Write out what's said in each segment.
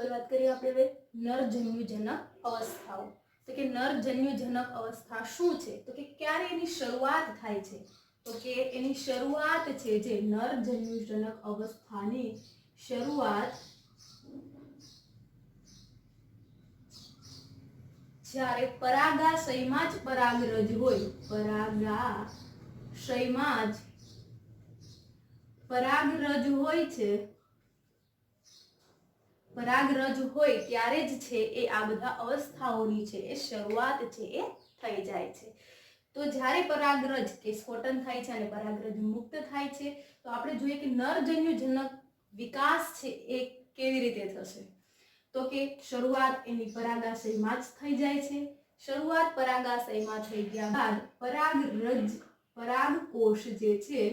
આગળ વાત કરીએ આપણે હવે નરજન્યુજનક અવસ્થાઓ। તો કે નરજન્યુજનક અવસ્થા શું છે, તો કે ક્યારે એની શરૂઆત થાય છે, તો કે એની શરૂઆત છે જે નરજન્યુજનક અવસ્થાની શરૂઆત જ્યારે પરાગાશયમાં જ પરાગરજ હોય, પરાગાશયમાં જ પરાગરજ હોય છે, પરાગરજ હોય ત્યારે જ છે એ આ બધા અવસ્થાઓની છે એ શરૂઆત છે એ થઈ જાય છે। તો જ્યારે પરાગરજ કે સ્ફોટન થાય છે અને પરાગરજ મુક્ત થાય છે, તો આપણે જોઈએ કે નરજન્યુજનક વિકાસ છે એ કેવી રીતે થશે, તો કે શરૂઆત એની પરાગાશયમાં જ થઈ જાય છે। શરૂઆત પરાગાશયમાં થઈ ગયા બાદ પરાગકોષ જે છે,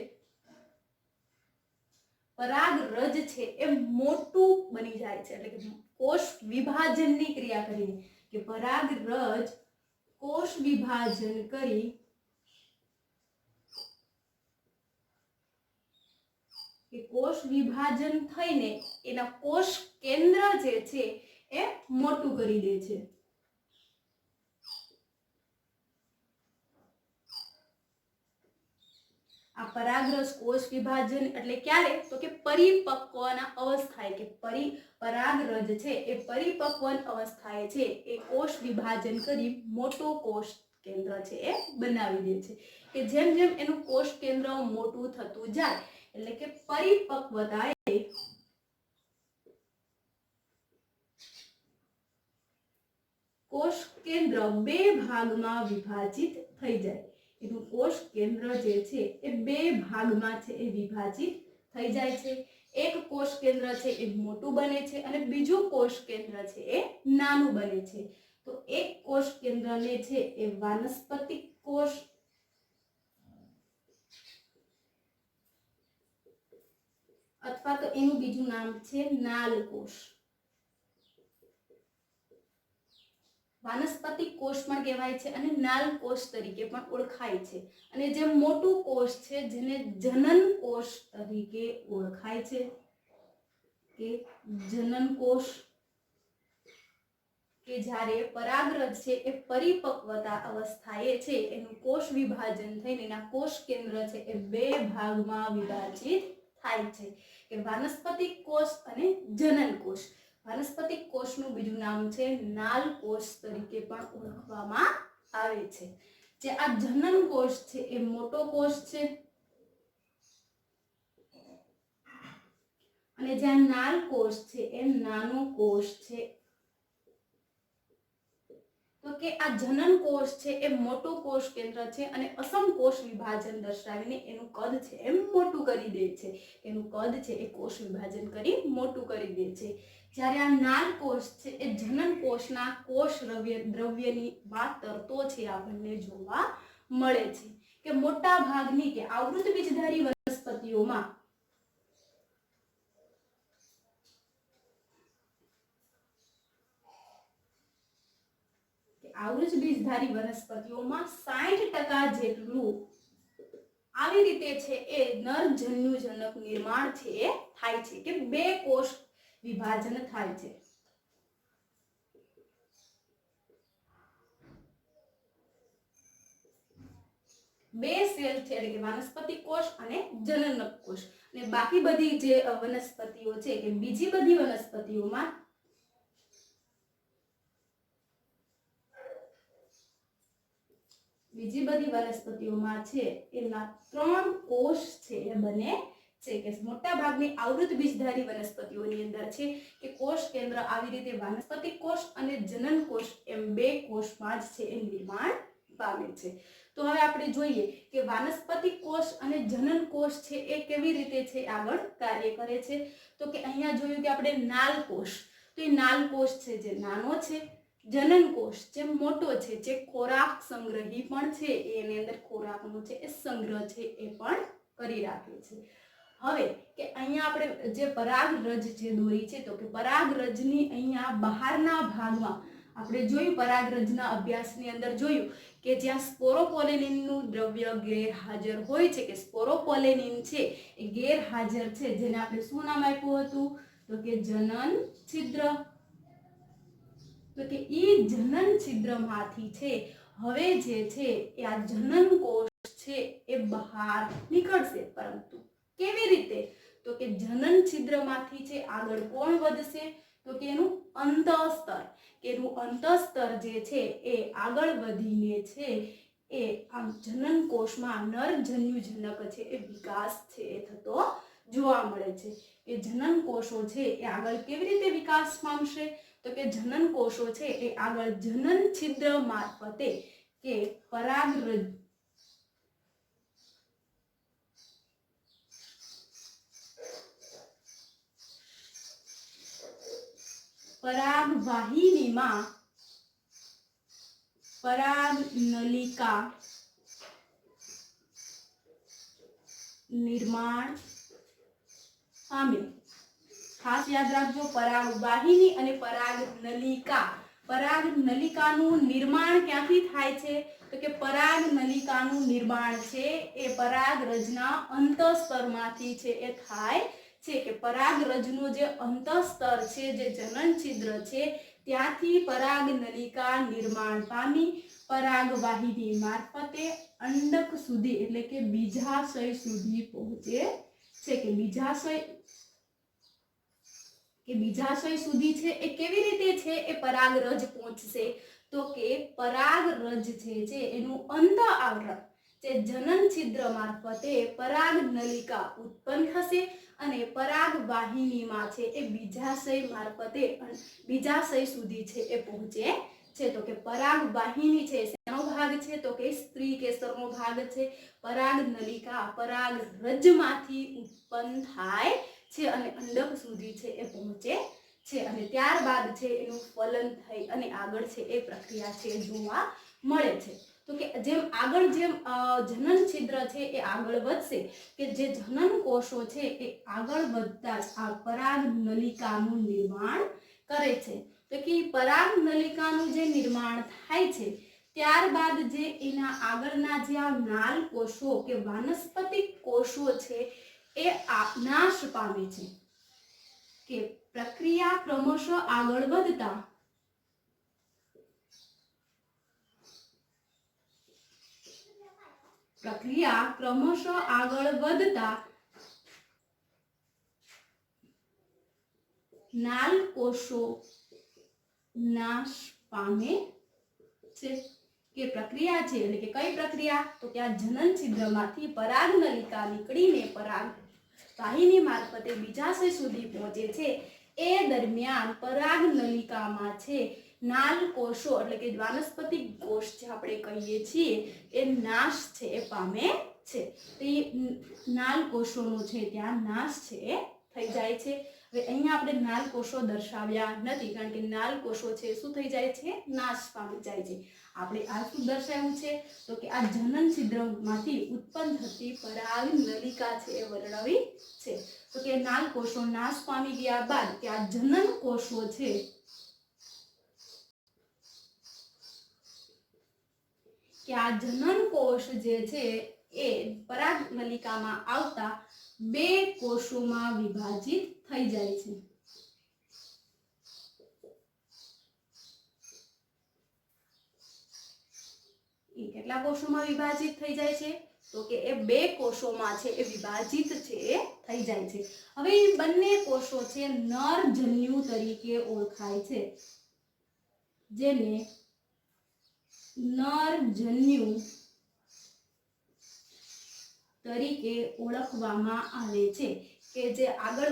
પરાગરજ છે એ મોટું બની જાય છે, એટલે કે કોષ વિભાજનની ક્રિયા કરીને કે પરાગરજ કોષ વિભાજન કરી કે કોષ વિભાજન થઈને એના કોષ કેન્દ્ર જે છે એ મોટું કરી દે છે। આ પરાગરજ કોષ વિભાજન એટલે ક્યારે, તો કે પરિપક્વના અવસ્થાએ કે પરાગરજ છે એ પરિપક્વ અવસ્થાએ છે એ કોષ વિભાજન કરી મોટો કોષ કેન્દ્ર છે એ બનાવી દે છે। કે જેમ જેમ એનું કોષ કેન્દ્ર મોટું થતું જાય એટલે કે પરિપક્વતાએ કોષ કેન્દ્ર બે ભાગમાં વિભાજિત થઈ જાય। એનું કોષ કેન્દ્ર જે છે એ બે ભાગમાં છે એ વિભાજિત થઈ જાય છે। એક કોષ કેન્દ્ર છે એ મોટું બને છે અને બીજું કોષ કેન્દ્ર છે એ નાનું બને છે। તો એક કોષ કેન્દ્રને છે એ વાનસ્પતિક કોષ અથવા તો એનું બીજું નામ છે નાલ કોષ, વાનસ્પતિક કોષ પણ કહેવાય છે અને નાલ કોષ તરીકે પણ ઓળખાય છે। અને જે મોટું કોષ છે જેને જનન કોષ તરીકે ઓળખાય છે કે જનન કોષ, કે જ્યારે પરાગરજ છે એ પરિપક્વતા અવસ્થાએ છે એનું કોષ વિભાજન થઈને એના કોષ કેન્દ્ર છે એ બે ભાગમાં વિભાજિત થાય છે કે વાનસ્પતિક કોષ અને જનન કોષ। વાનસ્પતિક કોષનું બીજું નામ છે નાલ કોષ તરીકે પણ ઓળખવામાં આવે છે। જે આ જનન કોષ છે એ મોટો કોષ છે અને જે આ નાલ કોષ છે એ નાનો કોષ છે। તો કે આ જનન કોષ છે એ મોટો કોષ કેન્દ્ર છે અને અસમ કોષ વિભાજન દર્શાવીને એનું કદ છે એમ મોટું કરી દે છે, એનું કદ છે એ કોષ વિભાજન કરી મોટું કરી દે છે। જ્યારે આ નાલ કોષ છે એ જનન કોષના કોષ દ્રવ્યની વાત તરતો છે આપણને જોવા મળે છે કે મોટા ભાગની કે આવૃત બીજધારી વનસ્પતિઓમાં આવૃત બીજધારી વનસ્પતિઓમાં 60% જેટલું આવી રીતે છે એ નરજન્યુજનક નિર્માણ છે એ થાય છે કે બે કોષ વિભાજન થાય છે। બે સેલ છે એટલે કે વાનસ્પતિક કોષ અને જનનક કોષ, અને બાકી બધી જે વનસ્પતિઓ છે કે બીજી બધી વનસ્પતિઓમાં છે એના 3 કોષ છે એ બને છે કે મોટા ભાગની આવૃત બીજધારી વનસ્પતિઓની અંદર છે કે કોષ કેન્દ્ર આવી રીતે વાનસ્પતિક કોષ અને જનન કોષ એમ બે કોષમાં જ છે એ નિર્માણ પામે છે। તો હવે આપણે જોઈએ કે વાનસ્પતિક કોષ અને જનન કોષ છે એ કેવી રીતે છે આગળ કાર્ય કરે છે। તો કે અહીંયા જોયું કે આપણે નાલ કોષ, તો એ નાલ કોષ છે જે નાનો છે, જનન કોષ જે મોટો છે, જે ખોરાક સંગ્રહી પણ છે, એની અંદર ખોરાકનો છે એ સંગ્રહ છે એ પણ કરી રાખે છે। હવે કે અહીંયા આપણે જે પરાગરજ જે દોરી છે, તો કે પરાગરજની અહીંયા બહારના ભાગમાં આપણે જોયું પરાગરજના અભ્યાસની અંદર જોયું કે જ્યાં સ્પોરોપોલેનિનનું દ્રવ્ય ગેરહાજર હોય છે, કે સ્પોરોપોલેનિન છે એ ગેરહાજર છે, જેને આપણે શું નામ આપ્યું હતું, તો કે જનન છિદ્ર। તો કે ઈ જનન છિદ્રમાંથી છે હવે જે છે એ આ જનન કોષ છે એ બહાર નીકળશે, પરંતુ કેવી રીતે? તો કે જનન છિદ્રમાંથી છે આગળ કોણ વધશે? તો કે એનું અંતઃસ્તર, કે એનું અંતઃસ્તર જે છે એ આગળ વધીને છે એ આ જનન કોષમાં નરજન્યુજનક છે એ વિકાસ છે એ થતો જોવા મળે છે. કે જનન કોષો છે એ આગળ કેવી રીતે વિકાસ પામશે? તો કે જનન કોષો છે એ આગળ જનન છિદ્ર મારફતે કે પરાગવાહિનીમાં પરાગનલિકા નિર્માણ પામે. ખાસ યાદ રાખજો, પરાગવાહિની અને પરાગનલિકા. પરાગનલિકાનું નિર્માણ ક્યાંથી થાય છે? તો કે પરાગનલિકાનું નિર્માણ છે એ પરાગરજના અંતઃસ્તરમાંથી છે એ થાય છે. કે પરાગરજનું જે અંતઃસ્તર છે, જે જનન છિદ્ર છે, ત્યાંથી પરાગનલિકા નિર્માણ પામી પરાગવાહિની મારફતે અંડક સુધી એટલે કે બીજાશય સુધી પહોંચે છે. કે બીજાશય સુધી છે એ કેવી રીતે છે એ પરાગરજ પહોંચશે? તો કે પરાગરજ છે એનું અંત આવરણ જે જનન છિદ્ર મારફતે પરાગનલિકા ઉત્પન્ન થશે અને પરાગવાહિનીમાં છે એ બીજાશય મારફતે બીજાશય સુધી છે એ પહોંચે છે. તો કે પરાગવાહિની છે શેનો ભાગ છે? તો કે સ્ત્રી કેસરનો ભાગ છે. પરાગનલિકા પરાગરજમાંથી ઉત્પન્ન થાય છે અને અંડક સુધી છે એ પહોંચે છે અને ત્યારબાદ છે એનું ફલન થઈ અને આગળ છે એ પ્રક્રિયા છે જોવા મળે છે. તો કે જેમ જનન છિદ્ર છે એ આગળ વધશે, કે જે જનન કોષો છે એ આગળ વધતા જ આ પરાગનલિકાનું નિર્માણ કરે છે. તો કે પરાગનલિકાનું જે નિર્માણ થાય છે ત્યારબાદ જે એના આગળના જે આ નાલ કોષો કે વાનસ્પતિક કોષો છે એ નાશ પામે છે. કે પ્રક્રિયા ક્રમશઃ આગળ વધતા નાલ કોષો નાશ પામે છે. કે પ્રક્રિયા છે એટલે કે કઈ પ્રક્રિયા? તો કે આ જનન છિદ્રમાંથી પરાગનલિકા નીકળીને પરાગવાહિની મારફતે બીજાશય સુધી પહોંચે છે. એ દરમિયાન પરાગનલિકામાં છે નાલ કોષો એટલે કે વાનસ્પતિક કોષ જે આપણે કહીએ છીએ એ નાશ છે એ પામે છે. તે નાલ કોષોનો છે ત્યાં નાશ છે એ થઈ જાય છે. હવે અહીંયા આપણે નાલ કોષો દર્શાવ્યા નથી, કારણ કે નાલ કોષો છે શું થઈ જાય છે? નાશ પામી જાય છે. આપણે આ શું દર્શાવ્યું છે? તો કે આ જનન છિદ્રમાંથી ઉત્પન્ન થતી પરાગનલિકા છે એ વર્ણવી છે. તો કે નાલ કોષો નાશ પામી ગયા બાદ કે આ જનન કોષો છે કે આ જનન કોષ જે છે એ પરાગનલિકામાં આવતા બે કોષોમાં વિભાજિત થઈ જાય છે. એ કેટલા કોષોમાં વિભાજિત થઈ જાય છે? તો કે એ બે કોષોમાં છે એ વિભાજિત છે એ થઈ જાય છે. હવે એ બંને કોષો છે નરજન્યુ તરીકે ઓળખાય છે, જેને નરજન્યુ તરીકે ઓળખવામાં આવે છે. કે જે આગળ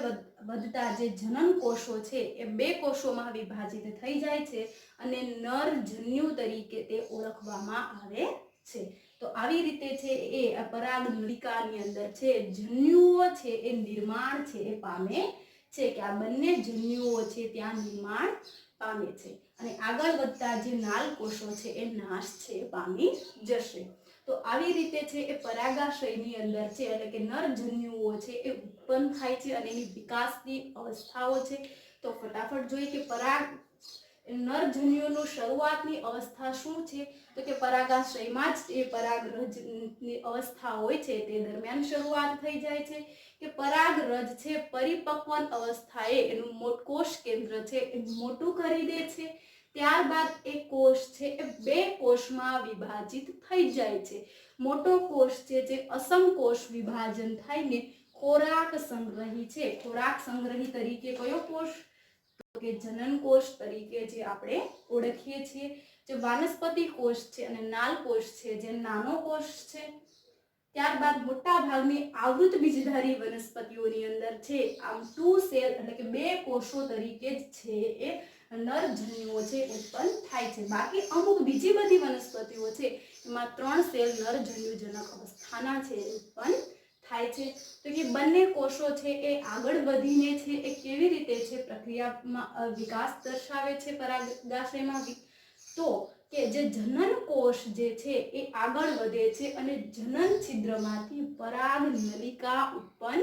વધતા જે જનન કોષો છે એ બે કોષોમાં વિભાજિત થઈ જાય છે અને નરજન્યુ તરીકે તે ઓળખવામાં આવે છે. તો આવી રીતે છે એ પરાગનલિકાની અંદર છે જન્યુઓ છે એ નિર્માણ છે એ પામે છે. કે આ બંને જન્યુઓ છે ત્યાં નિર્માણ પામે છે અને આગળ વધતા જે નાલ કોષો છે એ નાશ છે પામી જશે. તો આવી રીતે છે એ પરાગાશયની અંદર છે એટલે કે નરજન્યુઓ છે એ ઉત્પન્ન થાય છે અને એની વિકાસની અવસ્થાઓ છે. તો ફટાફટ જોઈએ કે નરજન્યુનું શરૂઆતની અવસ્થા શું છે? તો કે પરાગાશયમાં જ એ પરાગરજની અવસ્થા હોય છે તે દરમિયાન શરૂઆત થઈ જાય છે. કે પરાગરજ છે પરિપક્વન અવસ્થાએ એનું કોષ કેન્દ્ર છે એ મોટું કરી દે છે. ત્યારબાદ એ કોષ છે એ બે કોષમાં વિભાજિત થઈ જાય છે. મોટો કોષ છે જે અસમકોષ વિભાજન થઈને ખોરાક સંગ્રહી છે. ખોરાક સંગ્રહી તરીકે કયો કોષ? તો કે જનન કોષ તરીકે જે આપણે ઓળખીએ છીએ. જે વાનસ્પતિ કોષ છે અને નાલ કોષ છે જે નાનો કોષ છે. ત્યારબાદ મોટા ભાગની આવૃત બીજધારી વનસ્પતિઓની અંદર છે આમ ટુ સેલ એટલે કે બે કોષો તરીકે જ છે એ નરજન્યુઓ છે ઉત્પન્ન થાય છે. બાકી અમુક બીજી બધી વનસ્પતિઓ છે એમાં 3 સેલ નરજન્યુજનક અવસ્થાના છે ઉત્પન્ન થાય છે. તો કે બંને કોષો છે એ આગળ વધીને છે એ કેવી રીતે છે પ્રક્રિયામાં વિકાસ દર્શાવે છે પરાગાશયમાં? તો કે જે જનન કોષ જે છે એ આગળ વધે છે અને જનન છિદ્રમાંથી પરાગ નલિકા ઉત્પન્ન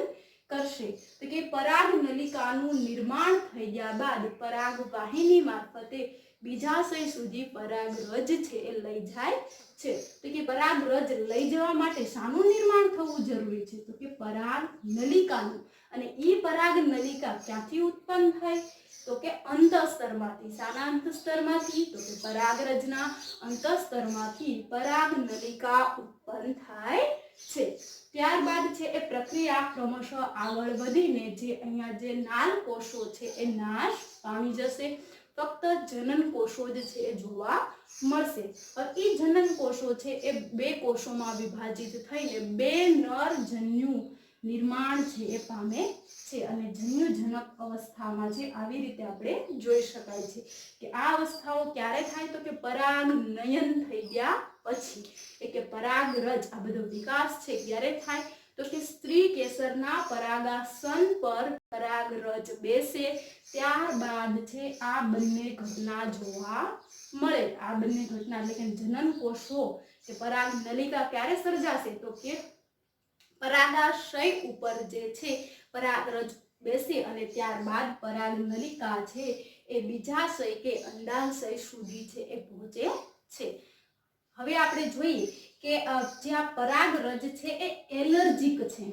કરશે. તો કે પરાગ નલિકાનું નિર્માણ થઈ ગયા બાદ પરાગ વાહિની મારફતે બીજાશય સુધી પરાગરજ છે એ લઈ જાય છે. તો કે પરાગરજ લઈ જવા માટે શાનું નિર્માણ થવું જરૂરી છે? તો કે પરાગ નલિકાનું. અને ઈ પરાગ નલિકા ક્યાંથી ઉત્પન્ન થાય? તો કે અંતઃસ્તરમાંથી. શાના અંતઃસ્તરમાંથી? તો કે પરાગરજના અંતઃસ્તરમાંથી પરાગ નલિકા ઉત્પન્ન થાય છે. ત્યારબાદ છે એ પ્રક્રિયા ક્રમશઃ આગળ વધીને જે અહીંયા જે નાલ કોષો છે એ નાશ પામી જશે. ફક્ત જનન કોષો જ છે એ જોવા મળશે. એ જનન કોષો છે એ બે કોષોમાં વિભાજિત થઈને બે નર જન્યુ નિર્માણ છે એ પામે છે અને જન્યુજનક અવસ્થામાં છે આવી રીતે આપણે જોઈ શકાય છે કે આ અવસ્થાઓ ક્યારે થાય? તો કે પરાગનયન થઈ ગયા પછી. કે પરાગરજ આ બધો વિકાસ છે ક્યારે થાય? તો કે સ્ત્રી કેસરના પરાગાસન પર પરાગરજ બેસે ત્યારબાદ છે આ બંને ઘટના જોવા મળે. આ બંને ઘટના એટલે કે જનન કોષો કે પરાગ નલિકા ક્યારે સર્જાશે? તો કે પરાગાશય ઉપર જે છે પરાગરજ બેસે અને ત્યારબાદ પરાગ નલિકા છે એ બીજાશય કે અંડાશય સુધી છે એ પહોંચે છે. હવે આપણે જોઈએ કે જે આ પરાગરજ છે એ એલર્જીક છે.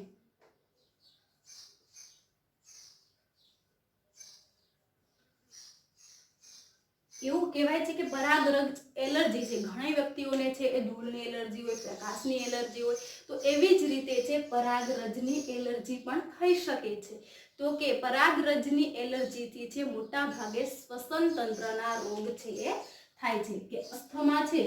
એવું કહેવાય છે કે પરાગરજ એલર્જી છે. ઘણી વ્યક્તિઓને છે એ ધૂળની એલર્જી હોય, પ્રકાશની એલર્જી હોય, તો એવી જ રીતે છે પરાગરજની એલર્જી પણ થઈ શકે છે. તો કે પરાગરજની એલર્જીથી છે મોટા ભાગે શ્વસન તંત્રના રોગ છે એ થાય છે. કે અસ્થમા છે,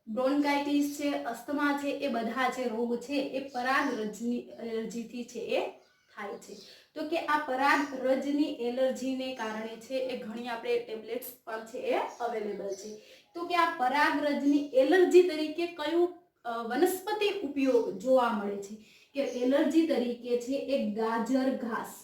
બ્રોન્કાઇટિસ છે, અસ્થમા છે, એ બધા જે રોગ છે એ પરાગરજની એલર્જીથી છે એ થાય છે. તો કે આ પરાગરજની એલર્જીને કારણે છે એ ઘણી આપણે ટેબ્લેટ્સ પણ છે એ અવેલેબલ છે. તો કે આ પરાગરજની એલર્જી તરીકે કયું વનસ્પતિ ઉપયોગ જોવા મળે છે? કે એલર્જી તરીકે છે એ ગાજર ઘાસ.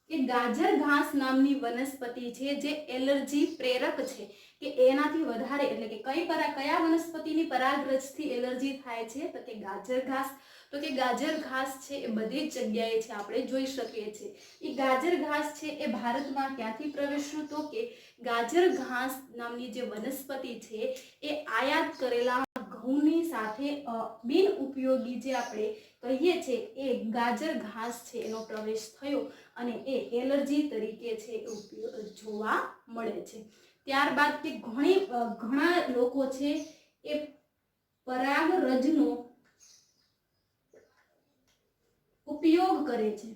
કે ગાજર ઘાસ નામની વનસ્પતિ છે જે એલર્જી પ્રેરક છે. કે એનાથી વધારે એટલે કે કયા વનસ્પતિની પરાગરજથી એલર્જી થાય છે? તો કે ગાજર ઘાસ. તો કે ગાજર ઘાસ છે એ બધી જ જગ્યાએ છે આપણે જોઈ શકીએ છીએ. એ ગાજર ઘાસ છે એ ભારતમાં ક્યાંથી પ્રવેશ્યું? તો કે ગાજર ઘાસ નામની જે વનસ્પતિ છે એ આયાત કરેલા ઘઉંની સાથે બિન ઉપયોગી જે આપણે કહીએ છીએ એ ગાજર ઘાસ છે એનો પ્રવેશ થયો અને એ એલર્જી તરીકે છે એ જોવા મળે છે. ત્યારબાદ કે ઘણા લોકો છે એ પરાગરજનો ઉપયોગ કરે છે.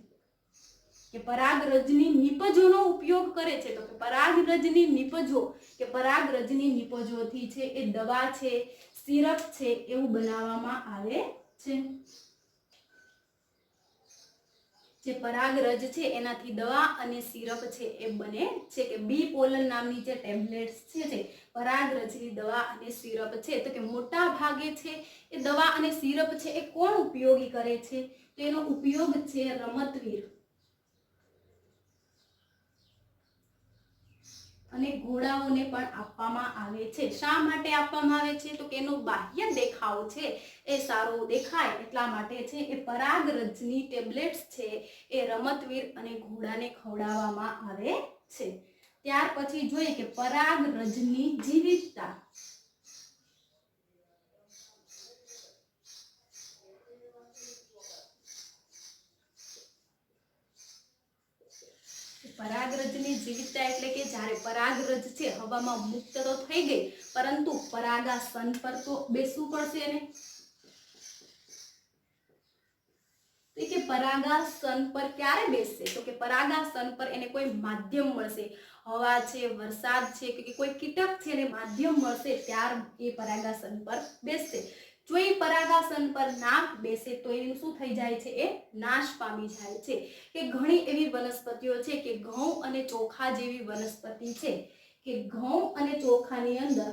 કે પરાગરજની નિપજોનો ઉપયોગ કરે છે. તો કે પરાગરજની નિપજો કે પરાગરજની નિપજોથી છે એ દવા છે, સિરપ છે એવું બનાવવામાં આવે છે. જે પરાગરજ છે એનાથી દવા અને સિરપ છે એ બને છે. કે બી પોલન નામની જે ટેબ્લેટ્સ છે પરાગરજની દવા અને સિરપ છે. તો કે મોટા ભાગે છે એ દવા અને સિરપ છે એ કોણ ઉપયોગી કરે છે? તો એનો ઉપયોગ છે રમતવીર અને ઘોડાઓને પણ આપવામાં આવે છે. શા માટે આપવામાં આવે છે? તો કે એનો બાહ્ય દેખાવ છે એ સારો દેખાય એટલા માટે છે એ પરાગરજની ટેબ્લેટ્સ છે એ રમતવીર અને ઘોડાને ખવડાવવામાં આવે છે. ત્યાર પછી જોઈએ કે પરાગરજની જીવિતતા. પરાગરજની જીવિતતા એટલે કે જ્યારે પરાગરજ છે હવામાં મુક્ત તો થઈ ગઈ, પરંતુ પરાગાસન પર તો બેસવું પડશે એને. કે પરાગાસન પર ક્યારે બેસશે? તો કે પરાગાસન પર એને કોઈ માધ્યમ મળશે, હવા છે, વરસાદ છે કે કોઈ કીટક છે એને માધ્યમ મળશે ત્યાર એ પરાગાસન પર બેસશે. જો એ પરાગાસન પર ના બેસે તો એનું શું થઈ જાય છે? એ નાશ પામી જાય છે. કે ઘણી એવી વનસ્પતિઓ છે કે ઘઉં અને ચોખા જેવી વનસ્પતિ છે કે ઘઉં અને ચોખાની અંદર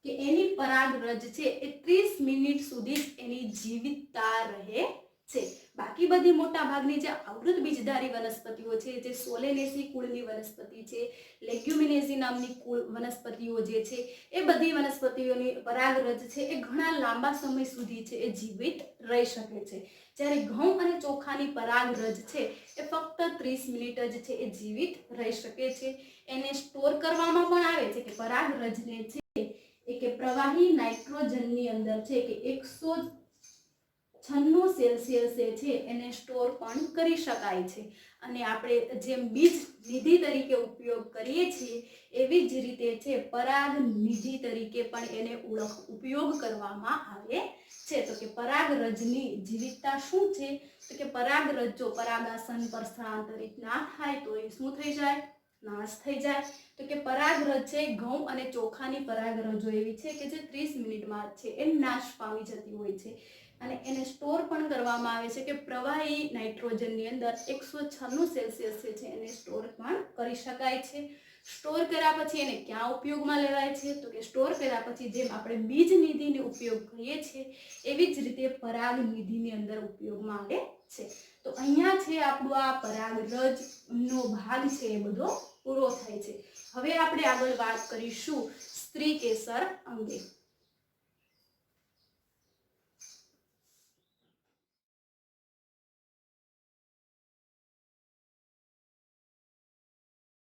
કે એની પરાગરજ છે એ 30 મિનિટ સુધી એની જીવિતતા રહે છે. બાકી બધી મોટા ભાગની જે આવૃત બીજધારી વનસ્પતિઓ છે, જે સોલેનેસી કુળની વનસ્પતિ છે, લેગ્યુમિનેસી નામની કુળ વનસ્પતિઓ જે છે, એ બધી વનસ્પતિઓની પરાગરજ છે એ ઘણા લાંબા સમય સુધી છે એ જીવિત રહી શકે છે. જ્યારે ઘઉં અને ચોખાની પરાગરજ છે એ ફક્ત 30 મિનિટ જ છે એ જીવિત રહી શકે છે. એને સ્ટોર કરવામાં પણ આવે છે કે પરાગરજને છે કે પ્રવાહી નાઇટ્રોજનની અંદર છે કે 196 સેલ્સિયસ છે એને સ્ટોર પણ કરી શકાય છે. અને આપણે જેમ બીજ નિધિ તરીકે ઉપયોગ કરીએ છીએ એવી જ રીતે છે પરાગ નિધિ તરીકે પણ એને ઉપયોગ કરવામાં આવે છે. તો કે પરાગરજની જીવિતતા શું છે? તો કે પરાગરજ જો પરાગાસન પર સ્થળાંતરિત ના થાય તો એ શું થઈ જાય? નાશ થઈ જાય. તો કે પરાગરજ છે ઘઉં અને ચોખાની પરાગરજો એવી છે કે જે 30 મિનિટમાં છે એ નાશ પામી જતી હોય છે. અને એને સ્ટોર પણ કરવામાં આવે છે કે પ્રવાહી નાઇટ્રોજનની અંદર 196 સેલ્સિયસ છે એને સ્ટોર પણ કરી શકાય છે. સ્ટોર કર્યા પછી એને ક્યાં ઉપયોગમાં લેવાય છે? તો કે સ્ટોર કર્યા પછી જેમ આપણે બીજ નિધિનો ઉપયોગ કરીએ છીએ એવી જ રીતે પરાગ નિધિની અંદર ઉપયોગમાં આવે છે. તો અહીંયા છે આપણું આ પરાગરજનો ભાગ છે એ બધો પૂરો થાય છે. હવે આપણે આગળ વાત કરીશું સ્ત્રી કેસર અંગે.